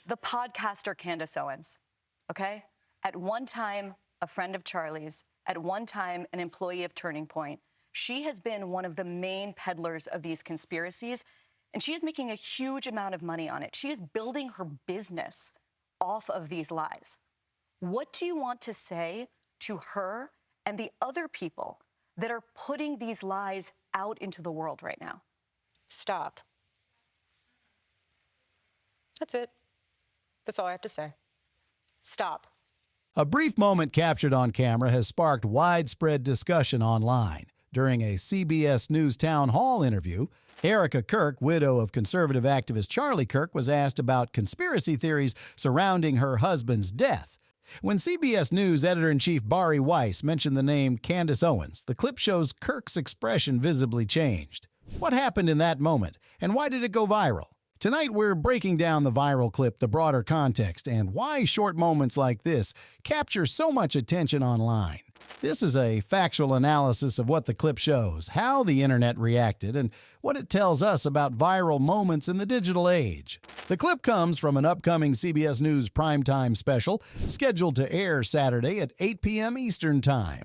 The podcaster Candace Owens, okay? At one time, a friend of Charlie's, at one time, an employee of Turning Point. She has been one of the main peddlers of these conspiracies, and she is making a huge amount of money on it. She is building her business off of these lies. What do you want to say to her and the other people that are putting these lies out into the world right now? Stop. That's it. That's all I have to say. Stop. A brief moment captured on camera has sparked widespread discussion online. During a CBS News town hall interview, Erika Kirk, widow of conservative activist Charlie Kirk, was asked about conspiracy theories surrounding her husband's death. When CBS News editor-in-chief Bari Weiss mentioned the name Candace Owens, the clip shows Kirk's expression visibly changed. What happened in that moment, and why did it go viral? Tonight, we're breaking down the viral clip, the broader context, and why short moments like this capture so much attention online. This is a factual analysis of what the clip shows, how the internet reacted, and what it tells us about viral moments in the digital age. The clip comes from an upcoming CBS News primetime special scheduled to air Saturday at 8 p.m. Eastern Time.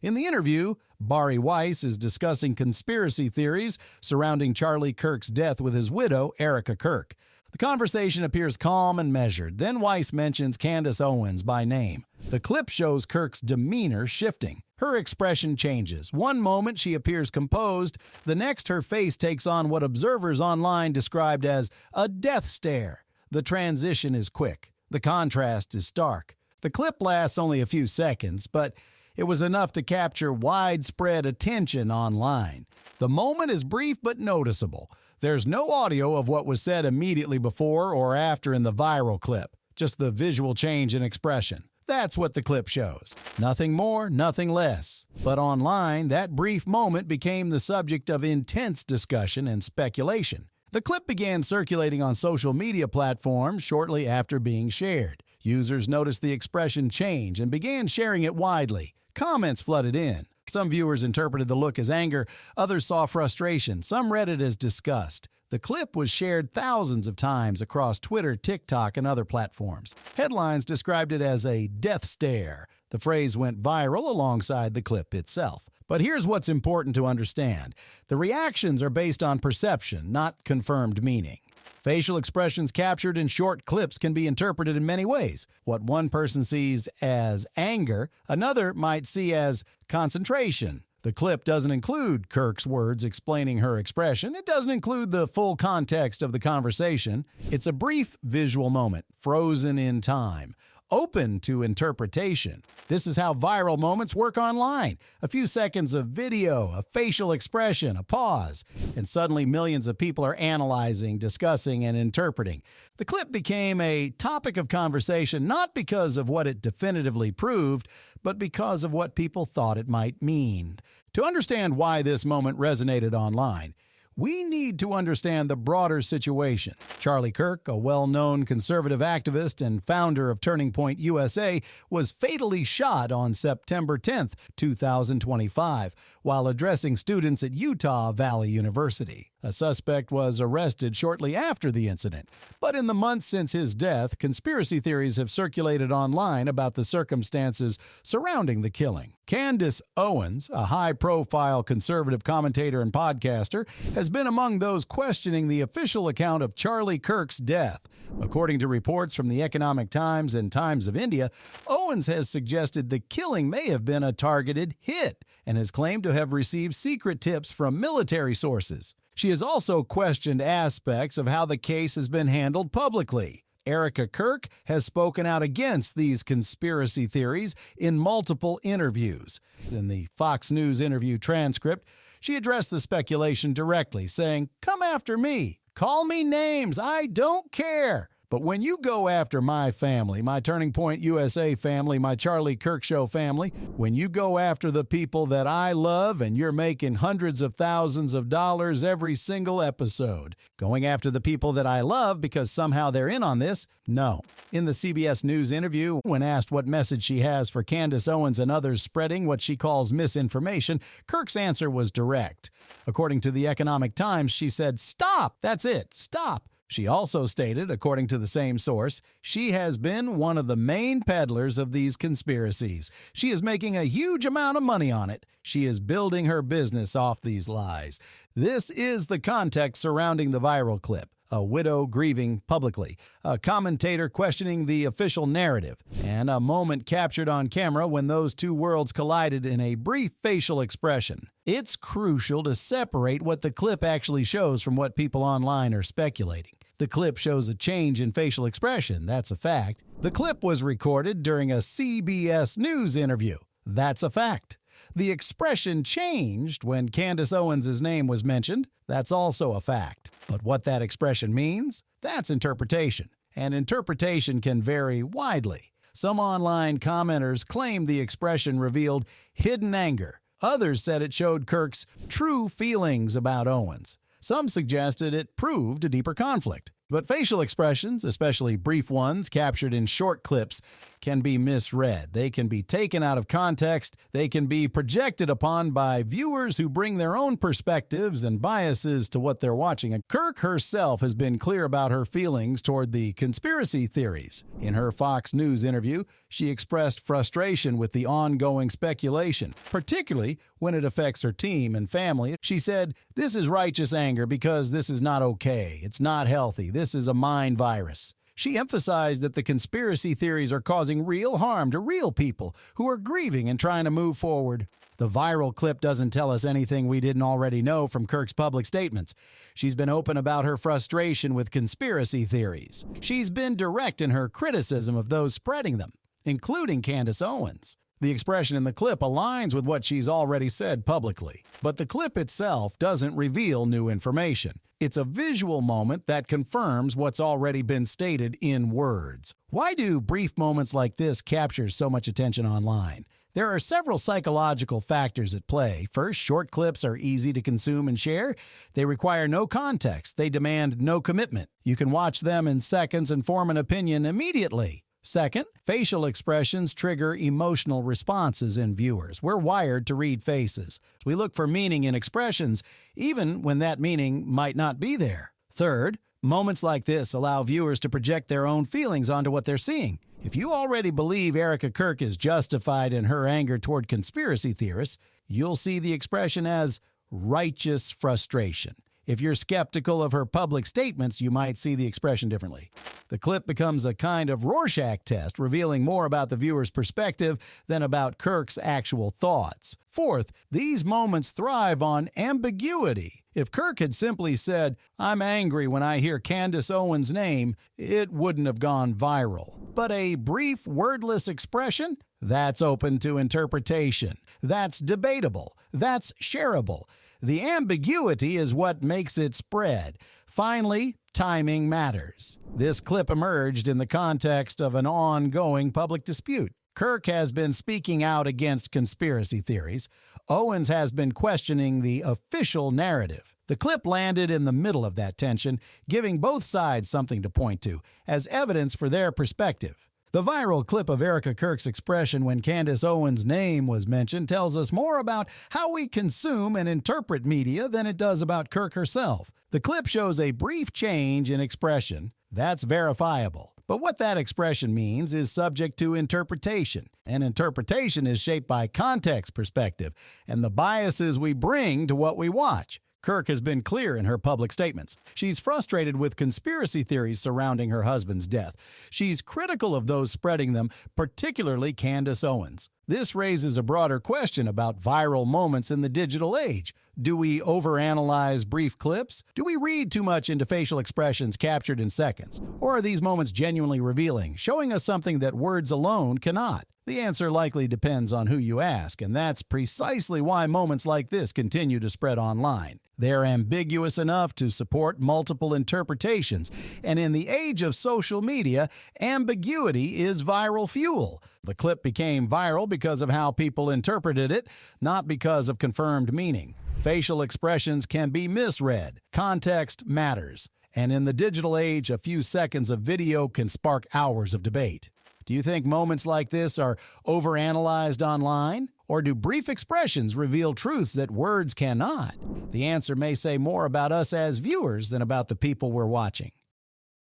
In the interview, Bari Weiss is discussing conspiracy theories surrounding Charlie Kirk's death with his widow, Erika Kirk. The conversation appears calm and measured. Then Weiss mentions Candace Owens by name. The clip shows Kirk's demeanor shifting. Her expression changes. One moment she appears composed, the next her face takes on what observers online described as a death stare. The transition is quick. The contrast is stark. The clip lasts only a few seconds, but it was enough to capture widespread attention online. The moment is brief but noticeable. There's no audio of what was said immediately before or after in the viral clip, just the visual change in expression. That's what the clip shows. Nothing more, nothing less. But online, that brief moment became the subject of intense discussion and speculation. The clip began circulating on social media platforms shortly after being shared. Users noticed the expression change and began sharing it widely. Comments flooded in. Some viewers interpreted the look as anger, others saw frustration, some read it as disgust. The clip was shared thousands of times across Twitter, TikTok, and other platforms. Headlines described it as a death stare. The phrase went viral alongside the clip itself. But here's what's important to understand. The reactions are based on perception, not confirmed meaning. Facial expressions captured in short clips can be interpreted in many ways. What one person sees as anger, another might see as concentration. The clip doesn't include Kirk's words explaining her expression. It doesn't include the full context of the conversation. It's a brief visual moment, frozen in time, open to interpretation. This is how viral moments work online. A few seconds of video, a facial expression, a pause, and suddenly millions of people are analyzing, discussing, and interpreting. The clip became a topic of conversation not because of what it definitively proved, but because of what people thought it might mean. To understand why this moment resonated online, we need to understand the broader situation. Charlie Kirk, a well-known conservative activist and founder of Turning Point USA, was fatally shot on September 10, 2025, while addressing students at Utah Valley University. A suspect was arrested shortly after the incident. But in the months since his death, conspiracy theories have circulated online about the circumstances surrounding the killing. Candace Owens, a high-profile conservative commentator and podcaster, has been among those questioning the official account of Charlie Kirk's death. According to reports from the Economic Times and Times of India, Owens has suggested the killing may have been a targeted hit and has claimed to have received secret tips from military sources. She has also questioned aspects of how the case has been handled publicly. Erika Kirk has spoken out against these conspiracy theories in multiple interviews. In the Fox News interview transcript, she addressed the speculation directly, saying, "Come after me. Call me names. I don't care. But when you go after my family, my Turning Point USA family, my Charlie Kirk Show family, when you go after the people that I love and you're making hundreds of thousands of dollars every single episode, going after the people that I love because somehow they're in on this, no." In the CBS News interview, when asked what message she has for Candace Owens and others spreading what she calls misinformation, Kirk's answer was direct. According to the Economic Times, she said, "Stop. That's it. Stop." She also stated, according to the same source, she has been one of the main peddlers of these conspiracies. She is making a huge amount of money on it. She is building her business off these lies. This is the context surrounding the viral clip. A widow grieving publicly, a commentator questioning the official narrative, and a moment captured on camera when those two worlds collided in a brief facial expression. It's crucial to separate what the clip actually shows from what people online are speculating. The clip shows a change in facial expression, that's a fact. The clip was recorded during a CBS News interview. That's a fact. The expression changed when Candace Owens' name was mentioned. That's also a fact. But what that expression means, that's interpretation. And interpretation can vary widely. Some online commenters claimed the expression revealed hidden anger. Others said it showed Kirk's true feelings about Owens. Some suggested it proved a deeper conflict. But facial expressions, especially brief ones captured in short clips, can be misread. They can be taken out of context. They can be projected upon by viewers who bring their own perspectives and biases to what they're watching. And Kirk herself has been clear about her feelings toward the conspiracy theories. In her Fox News interview, she expressed frustration with the ongoing speculation, particularly when it affects her team and family. She said, "This is righteous anger because this is not okay. It's not healthy. This is a mind virus." She emphasized that the conspiracy theories are causing real harm to real people who are grieving and trying to move forward. The viral clip doesn't tell us anything we didn't already know from Kirk's public statements. She's been open about her frustration with conspiracy theories. She's been direct in her criticism of those spreading them, including Candace Owens. The expression in the clip aligns with what she's already said publicly, but the clip itself doesn't reveal new information. It's a visual moment that confirms what's already been stated in words. Why do brief moments like this capture so much attention online? There are several psychological factors at play. First, short clips are easy to consume and share. They require no context. They demand no commitment. You can watch them in seconds and form an opinion immediately. Second, facial expressions trigger emotional responses in viewers. We're wired to read faces. We look for meaning in expressions, even when that meaning might not be there. Third, moments like this allow viewers to project their own feelings onto what they're seeing. If you already believe Erika Kirk is justified in her anger toward conspiracy theorists, you'll see the expression as righteous frustration. If you're skeptical of her public statements, you might see the expression differently. The clip becomes a kind of Rorschach test, revealing more about the viewer's perspective than about Kirk's actual thoughts. Fourth, these moments thrive on ambiguity. If Kirk had simply said, "I'm angry when I hear Candace Owens' name," it wouldn't have gone viral. But a brief, wordless expression? That's open to interpretation. That's debatable. That's shareable. The ambiguity is what makes it spread. Finally, timing matters. This clip emerged in the context of an ongoing public dispute. Kirk has been speaking out against conspiracy theories. Owens has been questioning the official narrative. The clip landed in the middle of that tension, giving both sides something to point to as evidence for their perspective. The viral clip of Erika Kirk's expression when Candace Owens' name was mentioned tells us more about how we consume and interpret media than it does about Kirk herself. The clip shows a brief change in expression. That's verifiable. But what that expression means is subject to interpretation, and interpretation is shaped by context, perspective, and the biases we bring to what we watch. Kirk has been clear in her public statements. She's frustrated with conspiracy theories surrounding her husband's death. She's critical of those spreading them, particularly Candace Owens. This raises a broader question about viral moments in the digital age. Do we overanalyze brief clips? Do we read too much into facial expressions captured in seconds? Or are these moments genuinely revealing, showing us something that words alone cannot? The answer likely depends on who you ask, and that's precisely why moments like this continue to spread online. They're ambiguous enough to support multiple interpretations, and in the age of social media, ambiguity is viral fuel. The clip became viral because of how people interpreted it, not because of confirmed meaning. Facial expressions can be misread. Context matters. And in the digital age, a few seconds of video can spark hours of debate. Do you think moments like this are overanalyzed online? Or do brief expressions reveal truths that words cannot? The answer may say more about us as viewers than about the people we're watching.